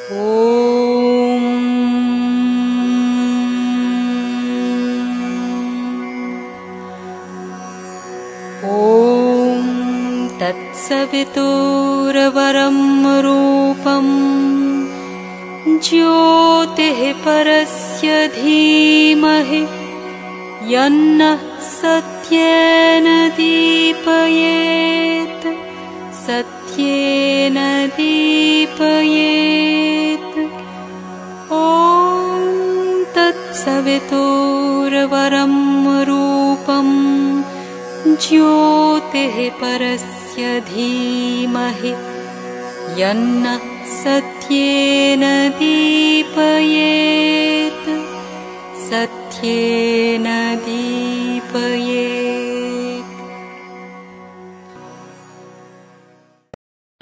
ॐ तत्सवितुर्वरं रूपं ज्योतिः परस्य धीमहि यन्नः सत्येन दीपयेत् सत्येन दीपयेत्। ॐ तत्सवितुर्वरं रूपं ज्योतिः परस्य धीमहि यन्नः सत्येन दीपयेत् सत्येन दीपयेत्।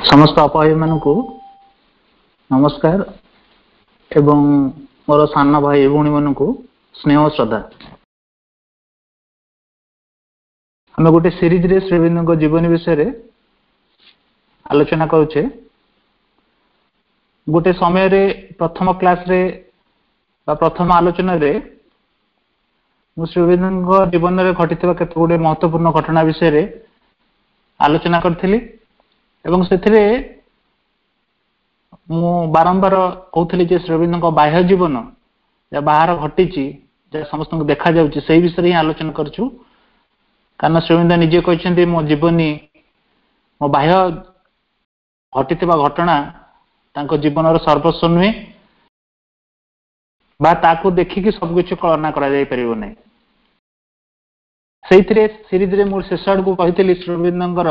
समस्त अपाही मानू नमस्कार एवं मोर सान भाई भौणी मानू स्नेह श्रद्धा। आम गोटे सीरीज रे श्रीअरविंद जीवनी विषय आलोचना करुचे। गोटे समय रे प्रथम क्लास रे प्रथम आलोचना रे श्रीअरविंद जीवन में घटी केते गुडे महत्वपूर्ण घटना विषय रे आलोचना करथिली एवं सेथिरे मु बारंबार कहूली जे श्रीअरविंद बाह्य जीवन या बाहर घटी समस्त देखा जाउची से विषय ही आलोचना करछु। कारण श्रीअरविंद निजे कहते मो जीवनी मो बाह्य घटी घटना तांको जीवन सर्वस्व नुहे बा ताकू देखिकी सबकिछ कल्पना करा जाय परिबो नै। सेइथिरे सीरीज रे मोर शेष आड़ को कहितली श्रीअरविंदर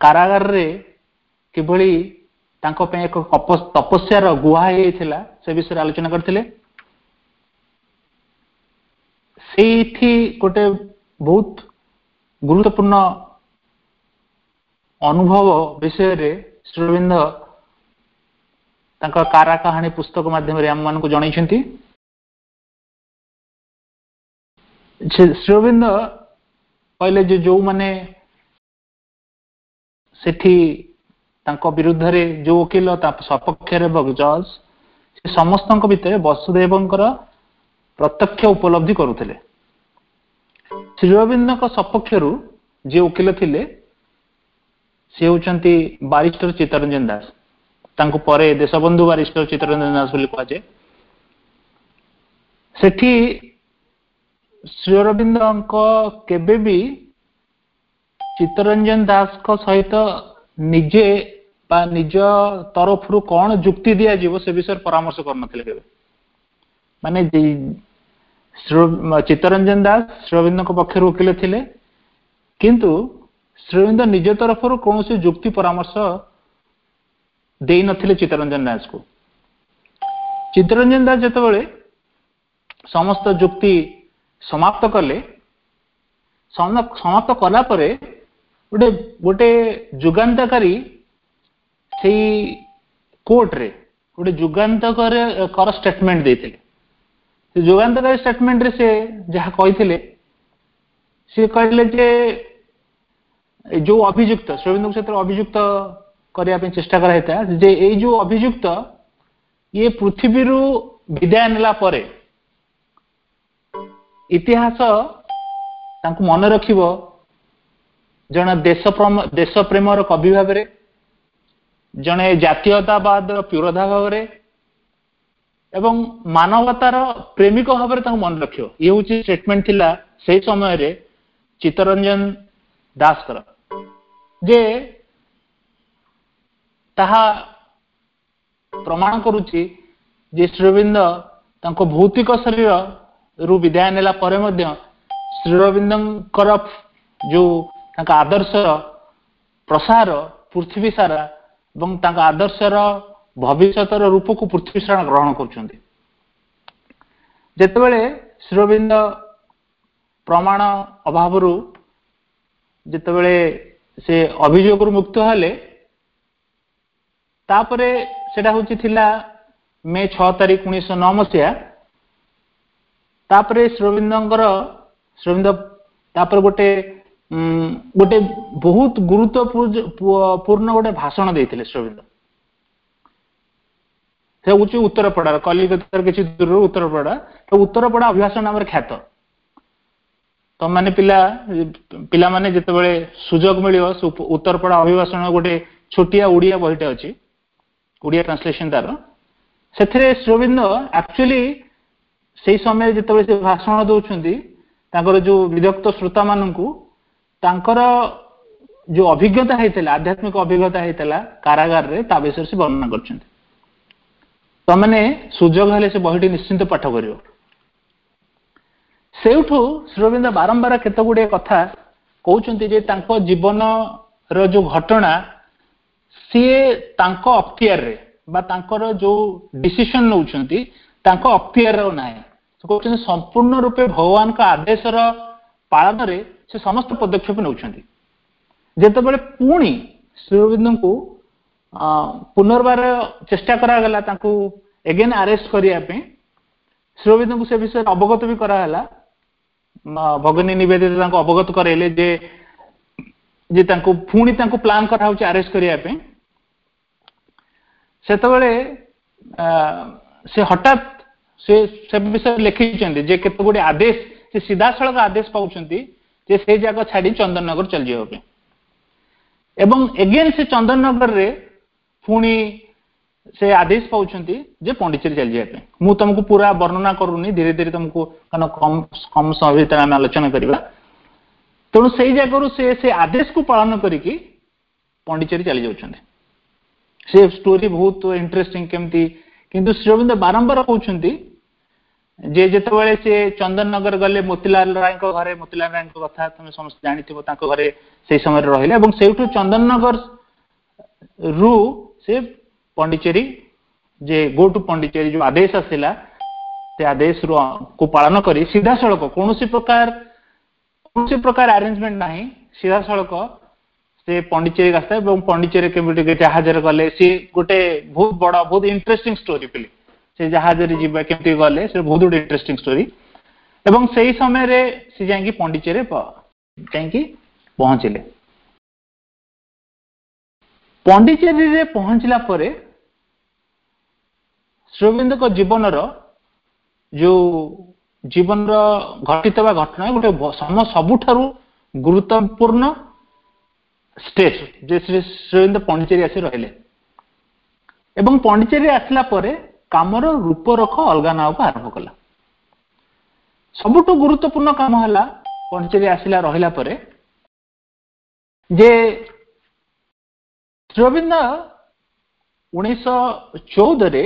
कारागार रे किभली तांको पे एक तपस्यार गुहा हेइथिला से विषय आलोचना करथिले। सेठी गोटे बहुत गुरुत्वपूर्ण अनुभव विषय रे श्रीअरविंद तांका कारा कहानी पुस्तक माध्यम रे हम मान को जणाइछंती। श्रीअरविंद कहले जे जो माने सेठी तांको विरुद्ध रे जो वकील सपक्ष रे जज से समस्त भितर वसुदेवंकर प्रत्यक्ष उपलब्धि करुथिले। श्रीअरविंद सपक्षरु जे वकील थिले से होचंती बारिस्टर चित्तरंजन दास। तांको परे देशबंधु बारिस्टर चित्तरंजन दास बोली कहाजे। सेठी श्रीअरविंद केबे भी चित्तरंजन दास को सहित निजे बा निज तरफ कौन जुक्ति दिया जीव से विषय परामर्श करनथिले केबे। माने चित्तरंजन दास श्रीअरविंद पक्ष वकील थिले किंतु श्रीअरविंद निज तरफ कौन से जुक्ति परामर्श दे नथिले चित्तरंजन दास को। चित्तरंजन दास जेतेबेले समस्त जुक्ति समाप्त कले समाप्त कला परे गोटे गोटे जुगान्तकारी से कोर्ट रे गोटे जुगान्तकर स्टेटमेंट देथिले। से जुगान्तकारी स्टेटमेंट रे से जहा कहिथिले से कहले जे जो अभियुक्त श्रीअरविंद क्षेत्र अभियुक्त करिया पे चेष्टा कराइता जे ए जो अभियुक्त ये पृथ्वी रु विदाय नेला परे इतिहास तांको मन रखिबो जने देश प्रेमर कवि भाव रे जने जातीयतावाद प्युरधा भाव रे एवं मानवतार प्रेमिक भाव रे तांको मन रखियो। ये होची स्टेटमेंट थिला से समय रे चित्तरंजन दास कर जे ताहा प्रमाण करुची जे श्रीअरविंद तांको भौतिक शरीर रु विदाय नेला परे मध्य श्रीअरविंदर जो तांका आदर्शर प्रसार पृथ्वी सारा एवं तांका आदर्शर भविष्यतर रूप को पृथ्वी सारा ग्रहण करुछंती। जेतेबेले श्रीअरविंद प्रमाण अभाव जेतेबेले से अभियोग मुक्त हेले तापरे सेटा होची थिला मे 6 तारिख 1909 मसिया। तापरे श्रीअरविंद तापर गोटे गोटे बहुत गुरुत्वपूर्ण गोटे भाषण देते श्री अरविंद से हूँ उत्तरपड़ा कलिकतार किसी दूर उत्तरपड़ा तो उत्तरपड़ा अभिभाषण नाम ख्यात तुम मैंने पिला माने जिते सुजोग मिल उत्तरपड़ा अभिभाषण गोटे छोटिया ओडिया बहीटे अच्छी ओडिया ट्रांसलेशन तार से श्री अरविंद एक्चुअली से समय जिते से भाषण दौरान जो विदग्ध श्रोता मानू तांकर जो अभिज्ञता होता आध्यात्मिक अभिज्ञता होता कारागार रे ता विषय से वर्णना कर तो मैंने सुजोग हेले से बहीटी निश्चिंत पाठ कर सेठू श्री अरविंद बारंबार केते गुडे कथा कहउछन्ती जे तांको जीवन रो जो घटना सी तांको अख्तियार रे बा तांकर जो डिसीजन नउछन्ती तांको अख्तियार रो नाही तो कहउछन्ती संपूर्ण रूपे भगवान का आदेश रो पालन रे से समस्त पदक्षेप नउछन्ती जेतेबेले पुणी श्री अरविंद को पुनर्बार चेष्टा करा गला तांको एगेन अरेस्ट करिया पे श्री अरविंद को से विषय अवगत भी करा भगिनी निवेदित तांको अवगत करेले जे तांको पुणी तांको प्लान करा होची अरेस्ट करिया पे सेतबेले से हठात से विषय लिखिचंदी जे केते गुडी आदेश से सीधा सड़क आदेश पाउचंती जे से जगह छाड़ी चंदननगर चल जियो पे एवं एगेन से चंदननगर रे पुणी से आदेश पाउचंती जे पंडिचेरी चल जाए मु तुमको पूरा वर्णना करूनी धीरे धीरे तुमको कम कम समय भीतर आम आलोचना करवा तेणु से जगह से आदेश को पालन करिकी पंडिचेरी चली जाउछन्ते से स्टोरी बहुत इंटरेस्टिंग केमती किंतु श्री अरविंद बारंबार कहउछन्ती जे जेतेबेले से चंदननगर गले मोतीलाल राय को घरे मोतीलाल राय को कथा तुम समस्त जानिथिबो ताको घरे से समय रहिले एवं सेठू चंदननगर रु से पंडिचेरी जे गो टू पंडिचेरी जो आदेश आसिला से आदेश को पालन करी सीधा सड़क कौन प्रकार अरेंजमेंट नहीं सीधा सड़क से पंडिचेरी रास्ता एवं पंडिचेरी केमिति जहाज रे गले सी गोटे बहुत बड़ा बहुत इंटरेस्टिंग स्टोरी पिले से जहाज रे जिबा केमिति गले से बहुत इंटरेस्टिंग स्टोरी एवं सही समय रे से जाई पंडिचेरी जाई पहुंचले पंडिचेरी रे पहुंचला परे श्री अरविंद को जीवन रो जो जीवन रो घटित घटना गोटे सबुठारु गुरुत्वपूर्ण स्टेज जे श्री अरविंद पंडिचेरी आसी रहिले एवं पंडिचेरी आसला परे कामर रूपरेख अलगा नाव को आरंभ कला सबुठु गुरुत्वपूर्ण काम हला पंडिचेरी आसिला रहिला परे जे श्री अरविंद 1914 रे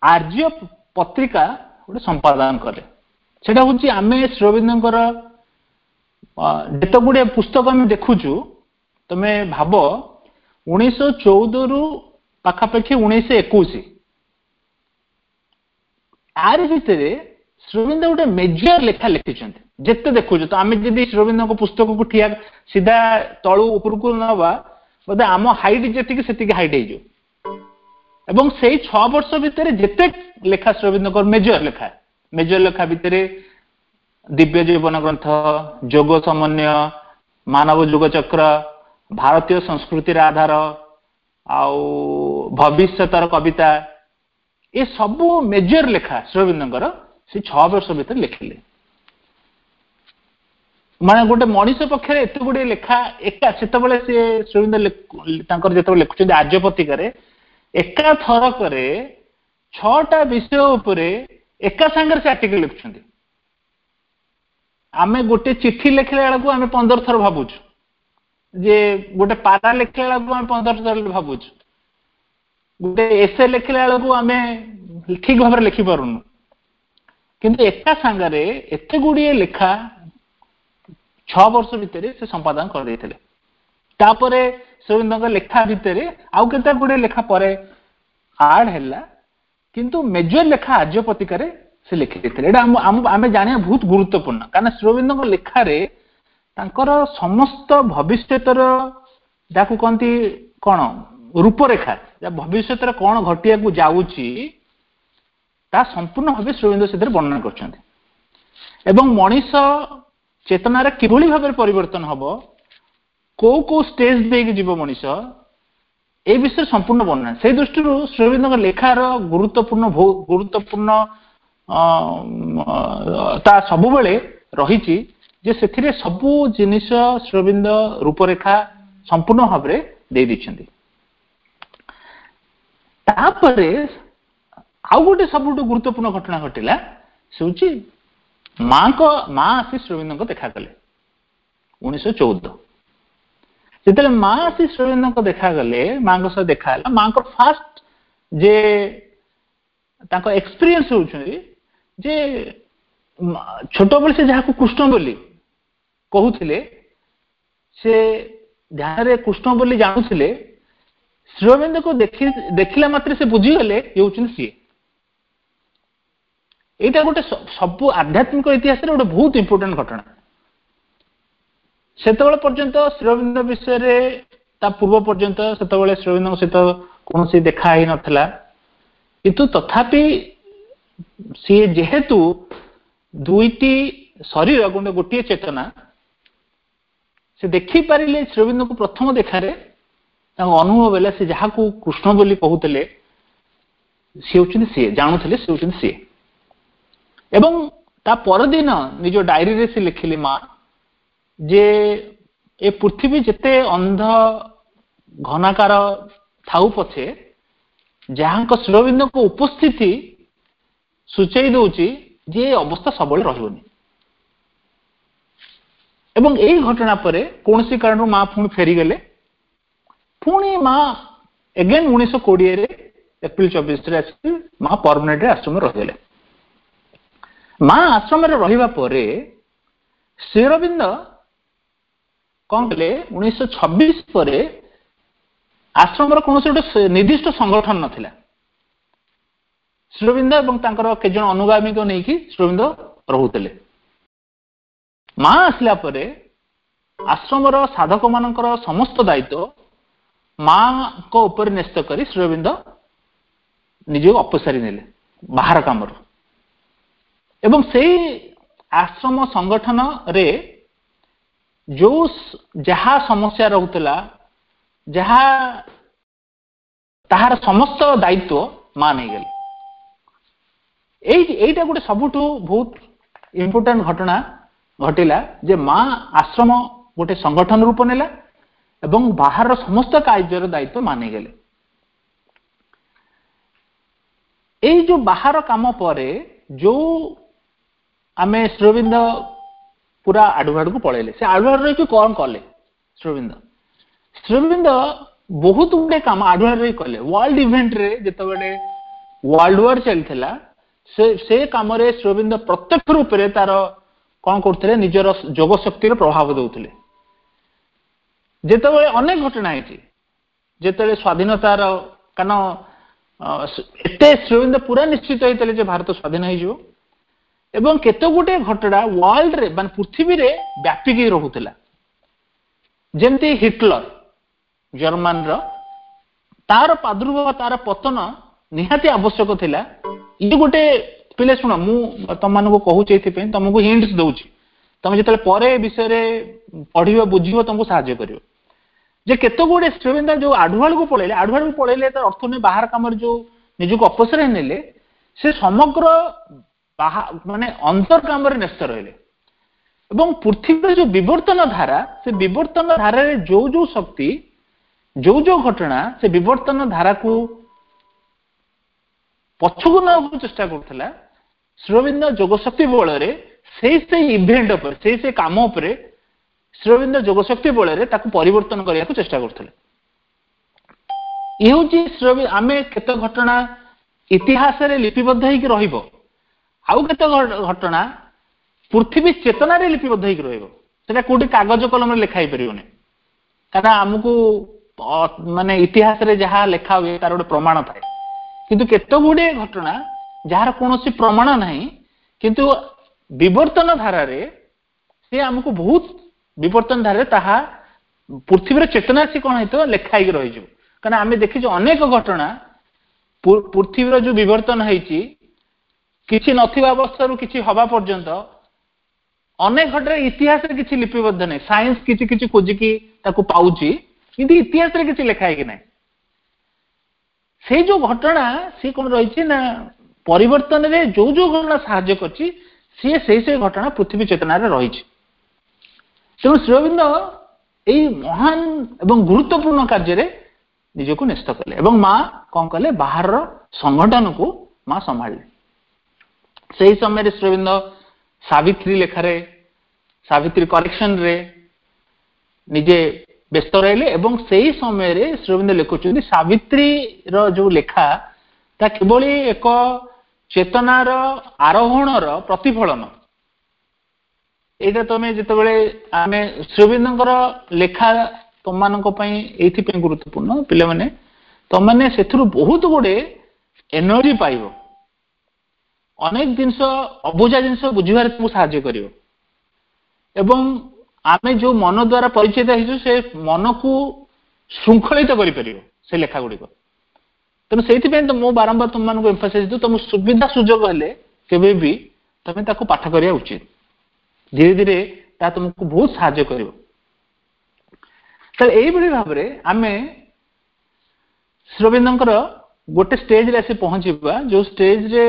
आर्य पत्रिका गोटे संपादन कले सेटा होची आमे श्री अरविंदकर जेते गुडे पुस्तक आमे देखुचु तमे भाबो 1914 रु पाखापाखि 1921 आर भितरे श्री अरविंद गोटे मेजर लेखा लिखिछन्ते जेते देखुचु तो आमे जदी श्री अरविंद को पुस्तक को ठिया सीधा तळु ऊपर को नवा बोधे आम हाइट जेतिक सेतिक हाइट हेजो एवं से 6 वर्ष भितर जेते लेखा श्री अरविंद मेजर लेखा भितर दिव्य जीवन ग्रंथ जोग समन्वय मानव युग चक्र भारतीय संस्कृति आधार आउ भविष्यतर कविता ये सब मेजर लेखा श्री अरविंद से 6 वर्ष भितर लिखिले माने गोटे मनीष पक्ष एत गुड़े लेखा एका सेतबेले से श्री अरविंद जेतबेले लिखुछन्ते आर्य पत्रिका एका थरक 6टा विषय उपरे एका संगे से आर्टिकल लिखुछन्ते आमे गोटे चिट्ठी लिखला बेलू आमे 15 थर भाबुछु जे गोटे पारा लिखला बेलू आमे 15 थर भाबुछु गोटे एसे लिखला बेलू आमे ठीक भाबरे लिखि पारुनु किंतु एका संगे एते गुड़िए लेखा 6 वर्ष भितर से संपादन कर देथिले तापरे श्री अरविंद लेखा भितर आउ केते गुडे लेखा परे आड हैला किंतु मेजर लेखा आर्य पत्रिका रे से लिखि देथिले एटा आमे जानिया बहुत गुरुत्वपूर्ण कारण श्री अरविंद लेखा रे तांकर समस्त भविष्यतर जाकु कोंती कोन रूपरेखा या भविष्यतर कोन घटिया को जाउची ता संपूर्ण भाबे श्री अरविंद सेदर वर्णन करछन्ते एवं मनीष चेतनार किभଳି भाବରେ परिवर्तन हबो को स्टेज देके जीव मनीष ए विषय संपूर्ण वर्णना से दृष्टि श्री अरविंद लेखार गुरुत्वपूर्ण ता सब बेले रही जे सेथिरे सबु जिनिस श्री अरविंद रूपरेखा संपूर्ण भाव दे दैछन्ति तापरे आउ गोटे सबुठ गुरुत्वपूर्ण घटना घटिला से माँ आसी श्री अरविंद को देखा कले 1914 जिते माँ आसी श्री अरविंद को देखा गले माँ सह देखा माँ को फास्ट जे ताको एक्सपीरियंस होउछन्ति जे छोट बेले से जहाँ कृष्ण बोली कहूथिले से ध्यान रे कृष्ण बोली जानुथिले श्री अरविंद को देखिला मात्र से बुझीगले ये होउछन्ति सी एटा गोटे सब आध्यात्मिक इतिहास रे गोटे बहुत इंपोर्टेंट घटना सेतबेले पर्यंत श्री अरविंद विषय रे ता पूर्व पर्यंत सेतबेले श्री अरविंद सहित कोनोसी देखा ही नथला किंतु तथापि सी जेहेतु दुईटी शरीर गोटे चेतना से देखि पारिले श्री अरविंद को प्रथम देखारे अनुभव है से जहाँ को कृष्ण बोली कहते सी होउछन्ति सी जानुथिले सी होउछन्ति सी एवं ता परदिन निज डायरी रे से लिखिले माँ जे ए पृथ्वी जिते अंध घनाकार थाउ पछे जहाँ श्री अरविंद को उपस्थिति सूचई दउची जे अवस्था सबले रहिबनी एवं एई घटना परे कोनसी कारण माँ पुणी फेरी गले पुणी माँ एगेन 1920 रे एप्रिल 24 रे आसी माँ परमानेंट आश्रम रहिगले माँ आश्रम रे रहिबा परे श्री अरविंद कौन कले 1926 परे आश्रम रो कोनोसी गोटे निर्दिष्ट संगठन नथिला श्री अरविंद एवं तांकर केजन अनुगामी को नेकी श्री अरविंद रहुतले माँ आसला परे आश्रम रो साधक मानकर समस्त दायित्व माँ को ऊपर न्यस्त करी श्री अरविंद निजे अपसारी नेले बाहर काम एवं से आश्रम संगठन रे जो जहा समस्या रहउतला जहा ताहार समस्त दायित्व माँ नहीं गले एटा गोटे सबुठु बहुत इंपोर्टेंट घटना घटिला जे माँ आश्रम गोटे संगठन रूप नेला एवं बाहर समस्त कार्यर दायित्व माँ नहीं गले ए जो बाहर काम परे जो आमे श्री अरविंद पूरा आडुआड को पळेले से आडुआड रे कौन कले श्री अरविंद बहुत गुडे काम आडुआड रे कले वर्ल्ड इवेंट रे जेतबेले वर्ल्ड वार चलथिला से काम रे श्री अरविंद प्रत्यक्ष रूप रे तार कौन करथिले निजर जोग शक्ति रे प्रभाव दउथिले जेतबेले अनेक घटना है जेतबेले स्वाधीनतार कान एते श्री अरविंद पूरा निश्चित होइतले जे भारत स्वाधीन हो जिवो एवं केते गुटे घटना वर्ल्ड रे मान पृथ्वी रे व्यापिकी रहुतला जेमती हिटलर जर्मन रो तार प्रादुर्भाव तार पतन निहाती आवश्यक थिला ये गोटे पिले सुन मु तुम मान को कहूँ ये तुमको हिंट्स दउची तुम जिते परे विषय पढ़िबो बुझिबो तुमको साहाय्य करिवो जे केते गुडे श्री अरविंद जो आडुआल को पळेले तार अर्थ ने बाहर काम जो निजको अपसर नेले से समग्र माने अंतर काम रे न्यस्त रहिले एवं पृथ्वी जो विवर्तन धारा से विवर्तन धारा रे जो शक्ति जो घटना से विवर्तन धारा को पछकु न चेष्टा करथला श्री अरविंद जोगशक्ति बल रे से इवेंट पर से काम उपरे श्री अरविंद जोगशक्ति बल रे ताकू परिवर्तन करिया को चेष्टा करथले इहोची श्री अरविंद आमे केते घटना इतिहास रे लिपिबद्ध होई रहिबो आउ केते घटना पृथ्वी चेतना रे लिपिबद्ध होई रहिबो सेटा कोठी कागज कलम रे लिखाई परियोने काना हमकु माने इतिहास रे जहा लेखा हुए तार गोटे प्रमाण थाए किंतु केते गुडे घटना जार कोनोसी प्रमाण नहीं किंतु विवर्तन धारा रे से हमको बहुत विवर्तन धारा ताहा पृथ्वी रे चेतना से कोन हेतो लेखाई रहि जो काना आमे देखि जो अनेक घटना पृथ्वी रो जो विवर्तन हेची किछि नथिबा अवस्था रु किछि हवा पर्यंत ଅନେକ ଘଟଣା ଇତିହାସରେ କିଛି ଲିପିବଦ୍ଧ ନାହିଁ। ସାଇନ୍ସ କିଛି କିଛି ଖୋଜିକି ତାକୁ ପାଉଛି, କିନ୍ତୁ ଇତିହାସରେ କିଛି ଲେଖା ହେଇକି ନାହିଁ। ସେଇ ଯୋଉ ଘଟଣା ସିଏ କଣ ରହିଛି ନା ପରିବର୍ତ୍ତନରେ ଯୋଉ ଯୋଉ ଘଟଣା ସାହାଯ୍ୟ କରିଛି ସିଏ ସେଇ ଘଟଣା ପୃଥିବୀ ଚେତନାରେ ରହିଛି। ତେଣୁ ଶ୍ରୀ ଅରବିନ୍ଦ ଏଇ ମହାନ ଏବଂ ଗୁରୁତ୍ୱପୂର୍ଣ୍ଣ କାର୍ଯ୍ୟରେ ନିଜକୁ ନ୍ୟସ୍ତ କଲେ ଏବଂ ମା କଣ କଲେ, ବାହାରର ସଂଗଠନକୁ ମା ସମ୍ଭାଳିଲେ। ସେହି ସମୟରେ ଶ୍ରୀ ଅରବିନ୍ଦ ସାବିତ୍ରୀ ଲେଖାରେ, ସାବିତ୍ରୀ କରେକ୍ସନରେ ନିଜେ ବ୍ୟସ୍ତ ରହିଲେ ଏବଂ ସେହି ସମୟରେ ଶ୍ରୀ ଅରବିନ୍ଦ ଲେଖୁଛନ୍ତି ସାବିତ୍ରୀର ଯୋଉ ଲେଖା ତା କିଭଳି ଏକ ଚେତନାର ଆରୋହଣର ପ୍ରତିଫଳନ। ଏଇଟା ତମେ ଯେତେବେଳେ ଆମେ ଶ୍ରୀ ଅରବିନ୍ଦଙ୍କର ଲେଖା ତମମାନଙ୍କ ପାଇଁ ଏଇଥିପାଇଁ ଗୁରୁତ୍ୱପୂର୍ଣ୍ଣ, ପିଲାମାନେ ତମମାନେ ସେଥିରୁ ବହୁତ ଗୁଡେ ଏନର୍ଜି ପାଇବ, ଅନେକ ଜିନିଷ ଅବୁଝା ଜିନିଷ ବୁଝିବାରେ ତୁମକୁ ସାହାଯ୍ୟ କରିବ ଏବଂ ଆମେ ଯୋଉ ମନ ଦ୍ୱାରା ପରିଚିତ ହେଇଛୁ ସେ ମନକୁ ଶୃଙ୍ଖଳିତ କରିପାରିବ ସେ ଲେଖା ଗୁଡିକ। ତେଣୁ ସେଇଥିପାଇଁ ତ ମୁଁ ବାରମ୍ବାର ତୁମମାନଙ୍କୁ ଏମ୍ଫାସାଇଜ ଦଉ, ତମକୁ ସୁବିଧା ସୁଯୋଗ ହେଲେ କେବେ ବି ତମେ ତାକୁ ପାଠ କରିବା ଉଚିତ। ଧୀରେ ଧୀରେ ତାହା ତୁମକୁ ବହୁତ ସାହାଯ୍ୟ କରିବ। ତାହେଲେ ଏଇଭଳି ଭାବରେ ଆମେ ଶ୍ରୀ ଅରବିନ୍ଦଙ୍କର ଗୋଟେ ଷ୍ଟେଜରେ ଆସି ପହଞ୍ଚିବା, ଯୋଉ ଷ୍ଟେଜରେ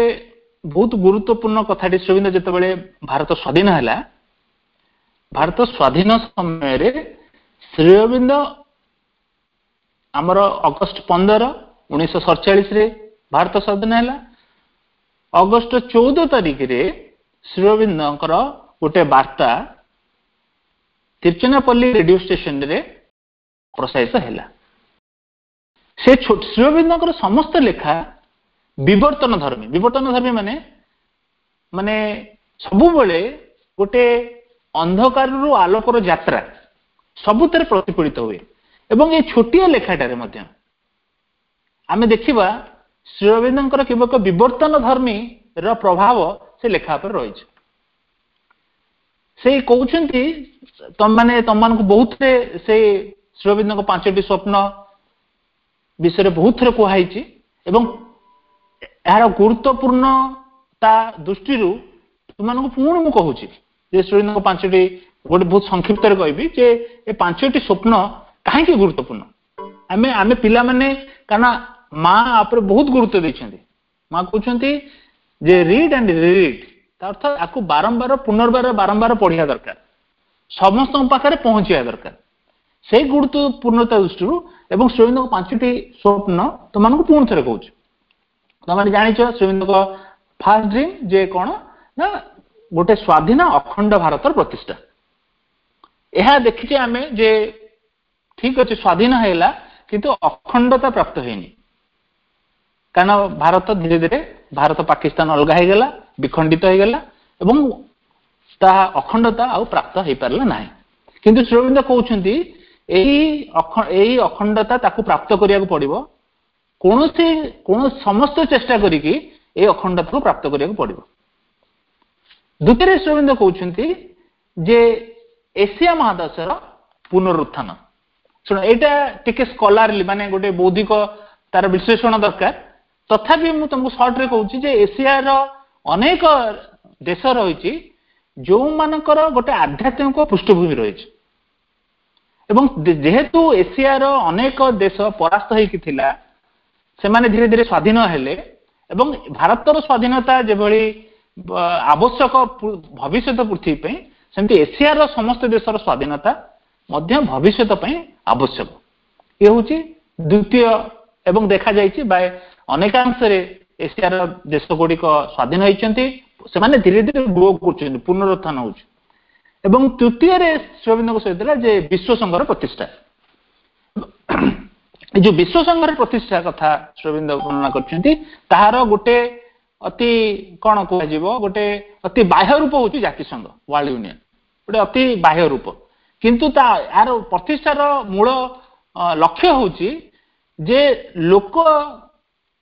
ବହୁତ ଗୁରୁତ୍ୱପୂର୍ଣ୍ଣ କଥାଟି ଶ୍ରୀ ଅରବିନ୍ଦ ଯେତେବେଳେ ଭାରତ ସ୍ୱାଧୀନ ହେଲା, ଭାରତ ସ୍ୱାଧୀନ ସମୟରେ ଶ୍ରୀ ଅରବିନ୍ଦ ଆମର ଅଗଷ୍ଟ 15, 1947ରେ ଭାରତ ସ୍ୱାଧୀନ ହେଲା। ଅଗଷ୍ଟ 14 ତାରିଖରେ ଶ୍ରୀ ଅରବିନ୍ଦଙ୍କର ଗୋଟେ ବାର୍ତ୍ତା ତିରୁଚିରାପଲ୍ଲୀ ରେଡିଓ ଷ୍ଟେସନରେ ପ୍ରସାରିତ ହେଲା। ସେ ଶ୍ରୀ ଅରବିନ୍ଦଙ୍କର ସମସ୍ତ ଲେଖା ବିବର୍ତ୍ତନ ଧର୍ମୀ। ବିବର୍ତ୍ତନ ଧର୍ମୀ ମାନେ ସବୁବେଳେ ଗୋଟେ ଅନ୍ଧକାରରୁ ଆଲୋକର ଯାତ୍ରା ସବୁଥିରେ ପ୍ରତିଫଳିତ ହୁଏ ଏବଂ ଏଇ ଛୋଟିଆ ଲେଖାଟାରେ ମଧ୍ୟ ଆମେ ଦେଖିବା ଶ୍ରୀ ଅରବିନ୍ଦଙ୍କର କେବଳ ବିବର୍ତ୍ତନ ଧର୍ମୀର ପ୍ରଭାବ ସେ ଲେଖା ଉପରେ ରହିଛି। ସେ କହୁଛନ୍ତି ତମମାନଙ୍କୁ ବହୁତ ସେ ଶ୍ରୀ ଅରବିନ୍ଦଙ୍କ 5ଟି ସ୍ୱପ୍ନ ବିଷୟରେ ବହୁତ ଥର କୁହାଯାଇଛି ଏବଂ ଏହାର ଗୁରୁତ୍ୱପୂର୍ଣ୍ଣତା ଦୃଷ୍ଟିରୁ ତୁମମାନଙ୍କୁ ପୁଣି ମୁଁ କହୁଛି ଯେ ଶ୍ରୀ ଅରବିନ୍ଦଙ୍କ 5ଟି, ଗୋଟେ ବହୁତ ସଂକ୍ଷିପ୍ତରେ କହିବି ଯେ ଏ 5ଟି ସ୍ୱପ୍ନ କାହିଁକି ଗୁରୁତ୍ୱପୂର୍ଣ୍ଣ। ଆମେ ପିଲାମାନେ, କାରଣ ମା ଉପରେ ବହୁତ ଗୁରୁତ୍ୱ ଦେଇଛନ୍ତି। ମା କହୁଛନ୍ତି ଯେ ରିଡ୍ ଆଣ୍ଡ ରିଡ୍, ତା ଅର୍ଥ ଆକୁ ବାରମ୍ବାର ବାରମ୍ବାର ପଢିବା ଦରକାର, ସମସ୍ତଙ୍କ ପାଖରେ ପହଞ୍ଚିବା ଦରକାର। ସେଇ ଗୁରୁତ୍ୱପୂର୍ଣ୍ଣତା ଦୃଷ୍ଟିରୁ ଏବଂ ଶ୍ରୀ ଅରବିନ୍ଦଙ୍କ 5ଟି ସ୍ୱପ୍ନ ତୁମମାନଙ୍କୁ ପୁଣି ଥରେ କହୁଛି। ତମେ ଜାଣିଛ ଶ୍ରୀ ଅରବିନ୍ଦଙ୍କ ଫାର୍ଷ୍ଟ ଡ୍ରିମ୍ ଯେ କଣ ନା ଗୋଟେ ସ୍ୱାଧୀନ ଅଖଣ୍ଡ ଭାରତର ପ୍ରତିଷ୍ଠା। ଏହା ଦେଖିଛେ ଆମେ ଯେ ଠିକ ଅଛି ସ୍ୱାଧୀନ ହେଲା କିନ୍ତୁ ଅଖଣ୍ଡତା ପ୍ରାପ୍ତ ହେଇନି, କାରଣ ଭାରତ ଧୀରେ ଧୀରେ ଭାରତ ପାକିସ୍ତାନ ଅଲଗା ହେଇଗଲା, ବିଖଣ୍ଡିତ ହେଇଗଲା ଏବଂ ତାହା ଅଖଣ୍ଡତା ଆଉ ପ୍ରାପ୍ତ ହେଇପାରିଲା ନାହିଁ। କିନ୍ତୁ ଶ୍ରୀ ଅରବିନ୍ଦ କହୁଛନ୍ତି ଏଇ ଅଖଣ୍ଡତା ତାକୁ ପ୍ରାପ୍ତ କରିବାକୁ ପଡିବ, କୌଣସି ସମସ୍ତ ଚେଷ୍ଟା କରିକି ଏଇ ଅଖଣ୍ଡତାକୁ ପ୍ରାପ୍ତ କରିବାକୁ ପଡିବ। ଦ୍ୱିତୀୟରେ ଶ୍ରୀ ଅରବିନ୍ଦ କହୁଛନ୍ତି ଯେ ଏସିଆ ମହାଦେଶର ପୁନରୁତ୍ଥାନ। ଶୁଣ, ଏଇଟା ଟିକେ ସ୍କଲାରଲି ମାନେ ଗୋଟେ ବୌଦ୍ଧିକ ତାର ବିଶ୍ଳେଷଣ ଦରକାର, ତଥାପି ମୁଁ ତମକୁ ସର୍ଟରେ କହୁଛି ଯେ ଏସିଆର ଅନେକ ଦେଶ ରହିଛି ଯୋଉମାନଙ୍କର ଗୋଟେ ଆଧ୍ୟାତ୍ମିକ ପୃଷ୍ଠଭୂମି ରହିଛି ଏବଂ ଯେହେତୁ ଏସିଆର ଅନେକ ଦେଶ ପରାସ୍ତ ହେଇକି ଥିଲା, ସେମାନେ ଧୀରେ ଧୀରେ ସ୍ୱାଧୀନ ହେଲେ ଏବଂ ଭାରତର ସ୍ୱାଧୀନତା ଯେଭଳି ଆବଶ୍ୟକ ଭବିଷ୍ୟତ ପୃଥିବୀ ପାଇଁ, ସେମିତି ଏସିଆର ସମସ୍ତ ଦେଶର ସ୍ୱାଧୀନତା ମଧ୍ୟ ଭବିଷ୍ୟତ ପାଇଁ ଆବଶ୍ୟକ। ଇଏ ହେଉଛି ଦ୍ୱିତୀୟ ଏବଂ ଦେଖାଯାଇଛି ବା ଅନେକାଂଶରେ ଏସିଆର ଦେଶ ଗୁଡିକ ସ୍ୱାଧୀନ ହେଇଛନ୍ତି, ସେମାନେ ଧୀରେ ଧୀରେ ଗ୍ରୋ କରୁଛନ୍ତି, ପୁନରୁତ୍ଥାନ ହଉଛି। ଏବଂ ତୃତୀୟରେ ଶ୍ରୀ ଅରବିନ୍ଦଙ୍କ ସହିତ ଯେ ବିଶ୍ୱ ସଂଘର ପ୍ରତିଷ୍ଠା। ଏ ଯୋଉ ବିଶ୍ୱ ସଂଘର ପ୍ରତିଷ୍ଠା କଥା ଶ୍ରୀ ଅରବିନ୍ଦ ବର୍ଣ୍ଣନା କରିଛନ୍ତି, ତାହାର ଗୋଟେ ଅତି କଣ କୁହାଯିବ, ଗୋଟେ ଅତି ବାହ୍ୟ ରୂପ ହଉଛି ଜାତିସଂଘ, ୱାର୍ଲଡ ୟୁନିୟନ, ଗୋଟେ ଅତି ବାହ୍ୟ ରୂପ। କିନ୍ତୁ ଏହାର ପ୍ରତିଷ୍ଠାର ମୂଳ ଲକ୍ଷ୍ୟ ହଉଛି ଯେ ଲୋକ,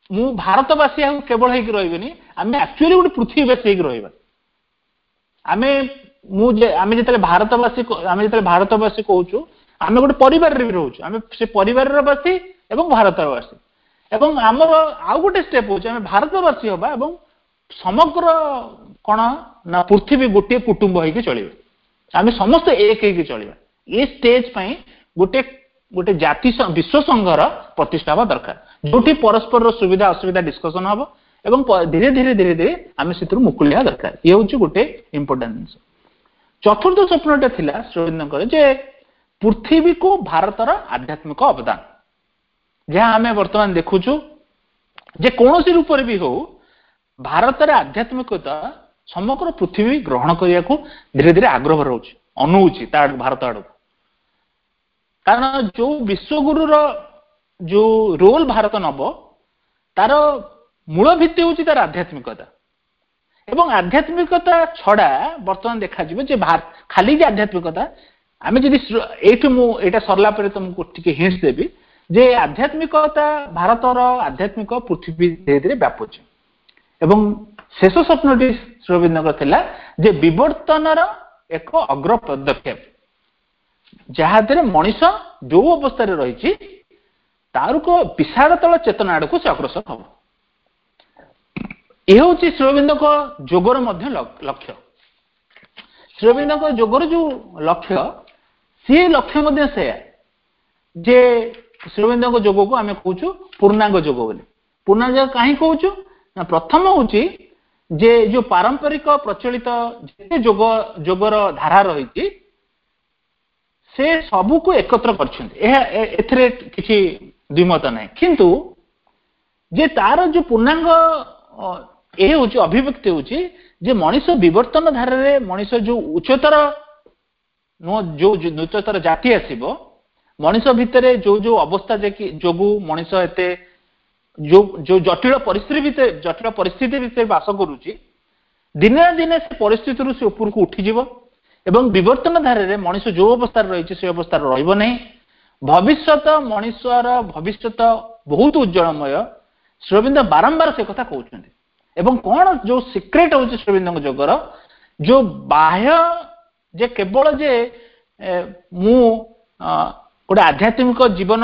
ମୁଁ ଭାରତବାସୀ ଆଉ କେବଳ ହେଇକି ରହିବେନି, ଆମେ ଆକ୍ଚୁଆଲି ଗୋଟେ ପୃଥିବୀବାସୀ ହେଇକି ରହିବା। ଆମେ ଯେତେବେଳେ ଭାରତବାସୀ କହୁଛୁ, ଆମେ ଗୋଟେ ପରିବାରରେ ବି ରହୁଛୁ, ଆମେ ସେ ପରିବାରର ବାସୀ ଏବଂ ଭାରତର ବାସୀ। ଏବଂ ଆମର ଆଉ ଗୋଟେ ଷ୍ଟେପ ହଉଛି ଆମେ ଭାରତବାସୀ ହବା ଏବଂ ସମଗ୍ର कौन ना पृथ्वी गोटे कुटुंब होइके चलिबे आमे समस्त एक होइके चलिबा ए स्टेज पई गोटे गोटे जाति विश्व संघर प्रतिष्ठा हवा दरकार जोठी परस्पर सुविधा असुविधा डिस्कशन हबो एवं धीरे धीरे धीरे धीरे आमे सितरु मुकुलिया दरकार ये होची गोटे इंपोर्टेंट जिंस चतुर्थ स्वप्नटा थिला श्रीअरविंदकर जे पृथ्वी को भारतर आध्यात्मिक अवदान जहाँ आमे वर्तमान देखुछु जे कौनसी रूप रे भी हो भारतर आध्यात्मिकता समग्र पृथ्वी ग्रहण करिया को धीरे धीरे आग्रह रहउछि अनुउछि ता भारत आड़ कारण जो विश्वगुरु जो रोल भारत नब तार मूल भित्ति होछि तार आध्यात्मिकता एवं आध्यात्मिकता छड़ा वर्तमान देखा जिवो जे खाली जे आध्यात्मिकता आमे जदि एठु मु एटा सरला परे तुमको टिके हिंट्स देबी जे आध्यात्मिकता भारतर आध्यात्मिक पृथ्वी धीरे धीरे व्यापुछि एवं शेष स्वप्नटी श्रीअरविंदकर थिला जे विवर्तनर एक अग्र पदक्षेप जहा दरे मनीष जो अवस्था रे रहिछि तार को विशालतल चेतना आड़ को से अग्रसर हबो ए होछि श्रीअरविंदक जोगर मध्य लक्ष्य श्रीअरविंदक जोगर जो लक्ष्य सी लक्ष्य मध्य से जे श्रीअरविंदक जोग को आमे कहूछु पूर्णांग जोग बोली पूर्णांग काहे कहूछु ना प्रथम होछि जे जो पारंपरिक प्रचलित जे जोगर धारा रहिछि से सबु को एकत्र करछन्ते एथरे किछि द्विमत नाही किंतु जे तार जो पूर्णांग ए होछि अभिव्यक्ति होछि जे मनुष्य विवर्तन धारा रे मनुष्य जो उच्चतर नो जो उच्चतर जाति आसीबो मनुष्य भितरे जो जो अवस्था जे कि जोगु मनुष्य एते जो जो जटिल परिस्थिति भितर वास करूची दिने दिने से परिस्थिति रु से ऊपर को उठी जीवो एवं विवर्तन धारे रे मनुष्य जो अवस्था रही से अवस्था रहिबो नहीं भविष्यत मनुष्यर भविष्यत बहुत उज्जवलमय श्रीअरविंद बारंबार से कथा कहउछन्ते एवं कौन जो सीक्रेट होची श्रीअरविंद जोगर जो बाह्य जे केवल जे मु गोटे आध्यात्मिक जीवन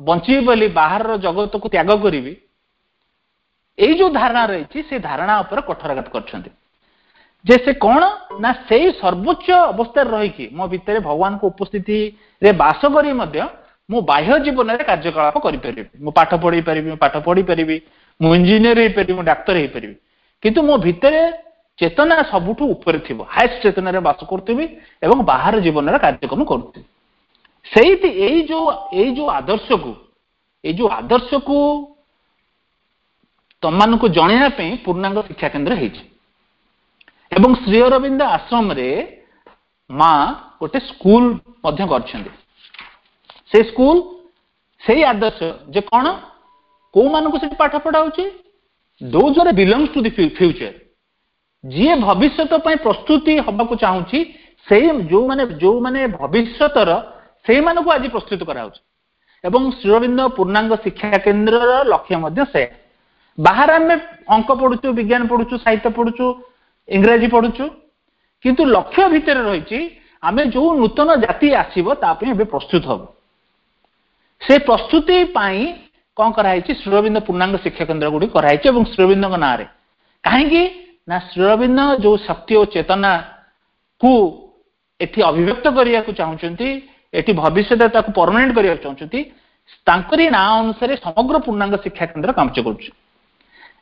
बंची बोली बाहर जगत को त्याग करी यही जो धारणा रही से धारणा उपर कठोराघात करछन्ते जे से कौन ना से सर्वोच्च अवस्था रही मो भितर भगवान को उपस्थिति रे बास करी मध्य मो बाह्य जीवन रे कार्यकलाप करि परिबि मो पाठ पढ़ी परिबि मो इंजीनियर हे परिबि मो डाक्टर हे परिबि किंतु मो भितर चेतना सबुठु ऊपर थिबो हाईएस्ट चेतना रे बास करथिबि एवं बाहर जीवन रे कार्यक्रम करथिबि सेही एई जो आदर्श को तम मान को जणैया पे पूर्णांग शिक्षा केंद्र हेछि एवं श्रीअरविंद आश्रम रे मां गोटे स्कूल मध्य करछन्ते से स्कूल सेही आदर्श जे कोन को मान को से पाठ पढाउछि those are belongs to the future जे भविष्यत पय प्रस्तुति हबा को चाहूछि से जो माने भविष्यतर से मानको आज प्रस्तुत करा एवं श्रीअरविंद पूर्णांग शिक्षा केंद्र लक्ष्य मध्य से बाहर आम अंक पढ़ुचु विज्ञान पढ़ुचु साहित्य पढ़ुचु इंग्राजी पढ़ुचु किंतु लक्ष्य भितर रही आम जो नूतन जाति आसब तापे प्रस्तुत हम से प्रस्तुति पाई कौन कराई श्रीअरविंद पूर्णांग शिक्षा केंद्र गुड़ी कराई श्रीअरविंद ना रे कहीं ना श्रीअरविंद जो शक्ति और चेतना को एठी अभिव्यक्त करिया को चाहउचंती एठी भविष्य ताको परमानेंट करिया चाहउचंती तांकरी ना अनुसार समग्र पूर्णांग शिक्षा केंद्र काम करूछ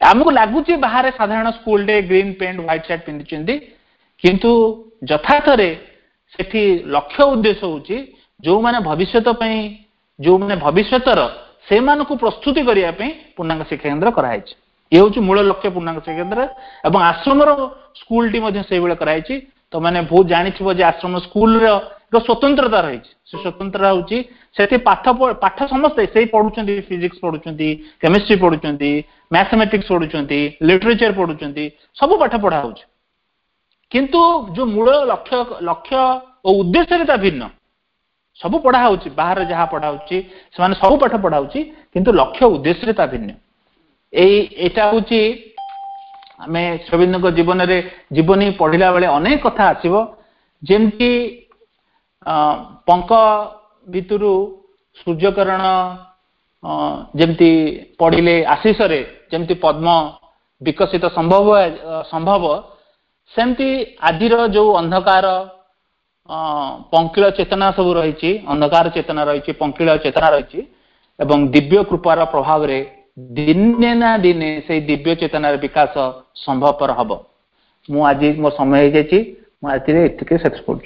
हमको लागुची बाहर साधारण school day green pant white shirt पिंदिचंती किंतु यथार्थ रे सेठी लक्ष्य उद्देश्य होची जो माने भविष्यत पई जो माने भविष्यतर से मान को प्रस्तुति करिया पई पूर्णांग शिक्षा केंद्र कराइछ ये होची मूल लक्ष्य पूर्णांग शिक्षा केंद्र एवं आश्रम रो स्कूल टी मध्ये सेही बेले कराइछ तो माने बहुत जानिथिबो जे आश्रम स्कूल रो स्वतंत्रता रही से स्वतंत्रता होची सेठी पाठ समस्त से पढुचंती फिजिक्स पढुचंती केमिस्ट्री पढुचंती मैथमेटिक्स पढुचंती लिटरेचर पढुचंती सब पाठ पढ़ा होची किंतु जो मूल लक्ष्य और उद्देश्य रे ता भिन्न सब पढ़ा होची बाहर जहां पढ़ा होची से माने सब पाठ पढ़ा होची किंतु लक्ष्य उद्देश्य रे ता भिन्न एटा होची आमे श्रीअरविंद जीवन रे जीवनी पढ़िला बेले अनेक कथा आसीबो जेमती पंक भितरु सूर्यकरण जेमती पढ़िले आशीष रे जेमती पद्म विकसित संभव सेमती आजिर जो अंधकार पंकिल चेतना सब रही अंधकार चेतना रही पंकिल चेतना रही एवं दिव्य कृपार प्रभाव रे दिने ना दिने से दिव्य चेतनार विकास संभवपर हम। मु आज मो समय हो जाए आज एतिके शेष करूँ।